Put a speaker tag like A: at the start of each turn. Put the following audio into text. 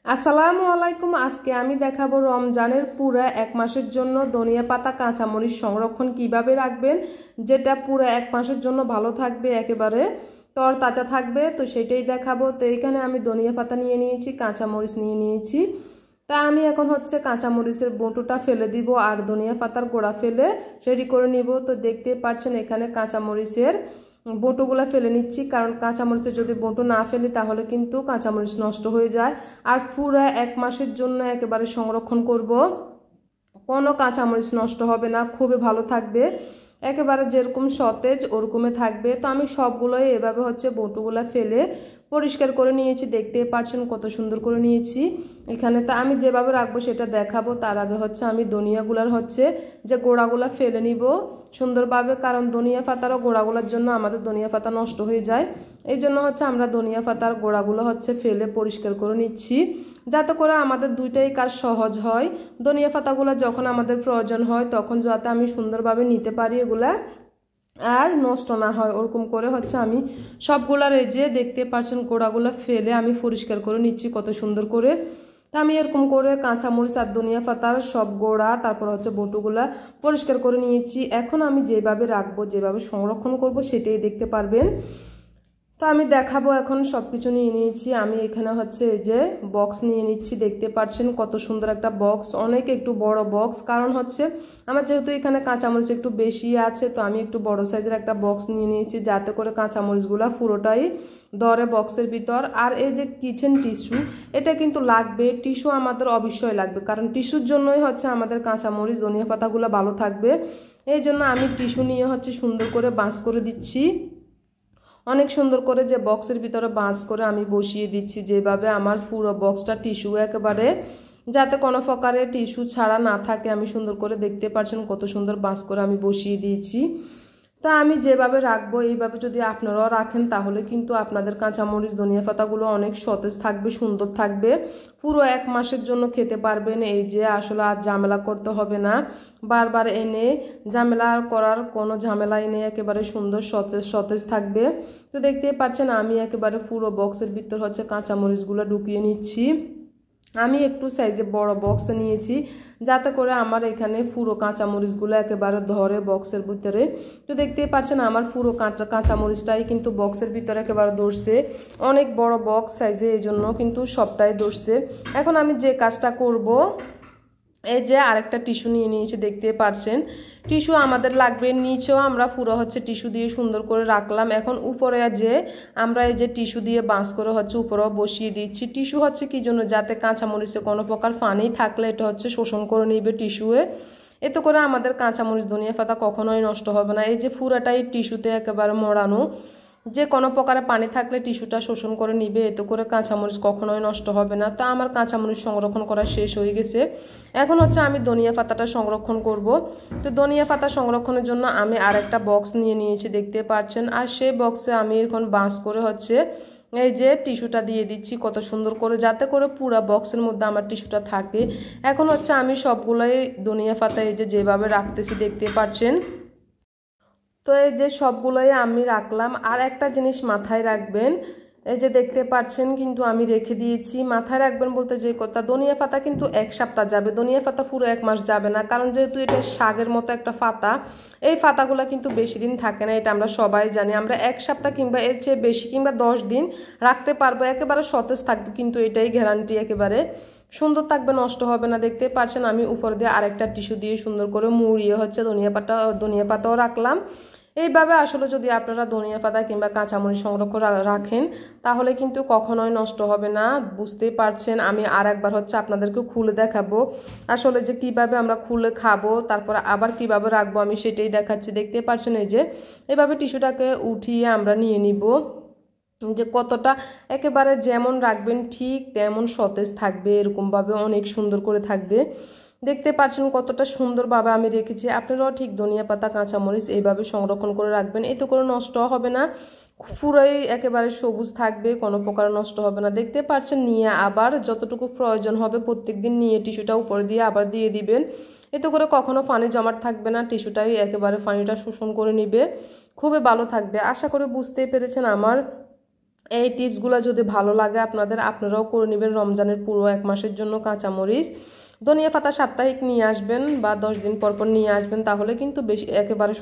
A: আসসালামু আলাইকুম। আজকে আমি দেখাবো রমজানের পুরা এক মাসের জন্য ধনিয়া পাতা কাঁচামরিচ সংরক্ষণ কিভাবে রাখবেন, যেটা পুরা এক মাসের জন্য ভালো থাকবে, একেবারে তরতাজা থাকবে। তো সেটাই দেখাবো। তো এখানে আমি ধনিয়া পাতা নিয়ে নিয়েছি, কাঁচামরিচ নিয়ে নিয়েছি। তা আমি এখন কাঁচামরিচের বঁটুটা ফেলে দিব আর ধনিয়া পাতার গোড়া ফেলে রেডি করে নিব। তো দেখতেই পাচ্ছেন এখানে কাঁচামরিচের বঁটুগুলো ফেলে নিচ্ছি, কারণ কাঁচামরিচের যদি বঁটু না ফেলি তাহলে কিন্তু কাঁচামরিচ নষ্ট হয়ে যায়। আর পুরো এক মাসের জন্য একেবারে সংরক্ষণ করব, কোনো কাঁচামরিচ নষ্ট হবে না, খুবই ভালো থাকবে, একেবারে যেরকম সতেজ ওরকমই থাকবে। তো আমি সবগুলোই এভাবে বঁটুগুলো ফেলে পরিষ্কার করে নিয়েছি। দেখতেই পাচ্ছেন কত সুন্দর করে নিয়েছি। এখানে তো আমি যেভাবে রাখবো সেটা দেখাবো। তার আগে আমি ধনিয়াগুলার যে গোড়াগুলো ফেলে নিব সুন্দরভাবে, কারণ ধনিয়া পাতারও গোড়াগুলোর জন্য আমাদের ধনিয়া পাতা নষ্ট হয়ে যায়। এই জন্য আমরা ধনিয়া পাতার গোড়াগুলো ফেলে পরিষ্কার করে নিচ্ছি, যাতে করে আমাদের দুইটাই কাজ সহজ হয়। ধনিয়া পাতাগুলো যখন আমাদের প্রয়োজন হয় তখন যাতে আমি সুন্দরভাবে নিতে পারি এগুলা, আর নষ্ট না হয়, ওরকম করে আমি সবগুলার এই যে দেখতে পাচ্ছেন গোড়াগুলো ফেলে আমি পরিষ্কার করে নিচ্ছি কত সুন্দর করে। তা আমি এরকম করে কাঁচামরিচ আর ধনিয়া পাতার সব গোড়া তারপর বঁটুগুলা পরিষ্কার করে নিয়েছি। এখন আমি যেভাবে রাখবো, যেভাবে সংরক্ষণ করব সেটাই দেখতে পারবেন। তো আমি দেখাবো। এখন সব কিছু নিয়ে নিয়েছি। আমি এখানে এই যে বক্স নিয়ে নিচ্ছি, দেখতে পাচ্ছেন কত সুন্দর একটা বক্স, অনেক একটু বড় বক্স, কারণ আমার যেহেতু এখানে কাঁচামরিচ একটু বেশি আছে, তো আমি একটু বড় সাইজের একটা বক্স নিয়ে নিয়েছি, যাতে করে কাঁচামরিচগুলো পুরোটাই ধরে বক্সের ভিতর। আর এই যে কিচেন টিস্যু, এটা কিন্তু লাগবে, টিস্যু আমাদের অবশ্যই লাগবে, কারণ টিস্যুর জন্যই আমাদের কাঁচামরিচ ধনিয়া পাতাগুলো ভালো থাকবে। এই জন্য আমি টিস্যু নিয়ে সুন্দর করে বাঁচ করে দিচ্ছি, অনেক সুন্দর করে যে বক্সের ভিতরে বাঁচ করে আমি বসিয়ে দিচ্ছি, যেভাবে আমার পুরো বক্সটা টিস্যু একেবারে যাতে কোনো প্রকারে টিস্যু ছাড়া না থাকে। আমি সুন্দর করে দেখতে পাচ্ছেন কত সুন্দর বাঁচ করে আমি বসিয়ে দিয়েছি। তা আমি যেভাবে রাখবো এইভাবে যদি আপনারাও রাখেন তাহলে কিন্তু আপনাদের কাঁচামরিচ ধনিয়া পাতাগুলো অনেক সতেজ থাকবে, সুন্দর থাকবে, পুরো এক মাসের জন্য খেতে পারবেন। এই যে আসলে আর ঝামেলা করতে হবে না, বারবার এনে ঝামেলা করার কোনো ঝামেলাই নেই, একেবারে সুন্দর সতেজ সতেজ থাকবে। তো দেখতেই পাচ্ছেন আমি একেবারে পুরো বক্সের ভিতর কাঁচামরিচগুলো ঢুকিয়ে নিচ্ছি। আমি একটু সাইজে বড় বক্স নিয়েছি, যাতে করে আমার এখানে পুরো কাঁচামরিচগুলো একেবারে ধরে বক্সের ভিতরে। তো দেখতেই পাচ্ছেন আমার পুরো কাঁচামরিচটাই কিন্তু বক্সের ভিতরে একেবারে ধরছে, অনেক বড় বক্স সাইজে, এই জন্য কিন্তু সবটাই ধরছে। এখন আমি যে কাজটা করব, এই যে আরেকটা টিস্যু নিয়ে নিয়েছি, দেখতে পাচ্ছেন টিস্যু আমাদের লাগবে, নিচেও আমরা পুরো টিস্যু দিয়ে সুন্দর করে রাখলাম। এখন উপরে যে আমরা এই যে টিস্যু দিয়ে বাঁশ করে উপরেও বসিয়ে দিচ্ছি। টিস্যু কি জন্য, যাতে কাঁচামরিচে কোনো প্রকার পানি থাকলে এটা শোষণ করে নিবে টিস্যুয়ে, এতে করে আমাদের কাঁচামরিচ ধনিয়া পাতা কখনোই নষ্ট হবে না। এই যে পুরাটাই টিস্যুতে একেবারে মোড়ানো, যে কোনো প্রকারে পানি থাকলে টিস্যুটা শোষণ করে নিবে, এতে করে কাঁচামরিচ কখনোই নষ্ট হবে না। তো আমার কাঁচামরিচ সংরক্ষণ করা শেষ হয়ে গেছে। এখন আমি ধনিয়া পাতাটা সংরক্ষণ করব। তো ধনিয়া পাতা সংরক্ষণের জন্য আমি আরেকটা বক্স নিয়ে নিয়েছি, দেখতে পাচ্ছেন। আর সেই বক্সে আমি এখন বাঁশ করে এই যে টিস্যুটা দিয়ে দিচ্ছি কত সুন্দর করে, যাতে করে পুরো বক্সের মধ্যে আমার টিস্যুটা থাকে। এখন আমি সবগুলোই ধনিয়া পাতা এই যে যেভাবে রাখতেছি, দেখতে পাচ্ছেন। তো এই যে সবগুলোই আমি রাখলাম। আর একটা জিনিস মাথায় রাখবেন, এই যে দেখতে পাচ্ছেন কিন্তু আমি রেখে দিয়েছি। মাথায় রাখবেন বলতে যে কথা, ধনিয়া পাতা কিন্তু এক সপ্তাহ যাবে, ধনিয়া পাতা পুরো এক মাস যাবে না, কারণ যেহেতু এটা শাকের মতো একটা পাতা, এই পাতাগুলো কিন্তু বেশি দিন থাকে না, এটা আমরা সবাই জানি। আমরা এক সপ্তাহ কিংবা এর চেয়ে বেশি কিংবা 10 দিন রাখতে পারবো, একেবারে সতেজ থাকবে, কিন্তু এটাই গ্যারান্টি, একেবারে সুন্দর থাকবে, নষ্ট হবে না। দেখতে পাচ্ছেন আমি উপর দিয়ে আরেকটা টিস্যু দিয়ে সুন্দর করে মুড়িয়ে ধনিয়া পাতাও রাখলাম। এইভাবে আসলে যদি আপনারা ধনিয়া পাতা কিংবা কাঁচামরিচ সংরক্ষণ রাখেন তাহলে কিন্তু কখনোই নষ্ট হবে না। বুঝতেই পারছেন। আমি আর একবার আপনাদেরকে খুলে দেখাবো আসলে যে কিভাবে আমরা খুলে খাবো, তারপর আবার কিভাবে রাখবো আমি সেটাই দেখাচ্ছি। দেখতে পাচ্ছেন এই যে এভাবে টিস্যুটাকে উঠিয়ে আমরা নিয়ে নিব, যে কতটা একেবারে যেমন রাখবেন ঠিক তেমন সতেজ থাকবে, এরকমভাবে অনেক সুন্দর করে থাকবে। দেখতে পাচ্ছেন কতটা সুন্দরভাবে আমি রেখেছি। আপনারাও ঠিক ধনিয়া পাতা কাঁচামরিচ এইভাবে সংরক্ষণ করে রাখবেন, এতে করে নষ্ট হবে না, পুরোই একেবারে সবুজ থাকবে, কোনো প্রকার নষ্ট হবে না। দেখতে পাচ্ছেন নিয়ে আবার যতটুকু প্রয়োজন হবে প্রত্যেকদিন নিয়ে টিস্যুটা উপরে দিয়ে আবার দিয়ে দিবেন, এতে করে কখনো পানি জমাট থাকবে না, টিস্যুটাই একেবারে পানিটা শোষণ করে নিবে, খুবই ভালো থাকবে। আশা করি বুঝতেই পেরেছেন আমার এই টিপসগুলো যদি ভালো লাগে আপনারাও করে নেবেন রমজানের পুরো 1 মাসের জন্য কাঁচামরিচ। ধনিয়া পাতা সাপ্তাহিক নিয়ে আসবেন বা 10 দিন পর পর নিয়ে আসবেন, তাহলে কিন্তু বেশি একেবারে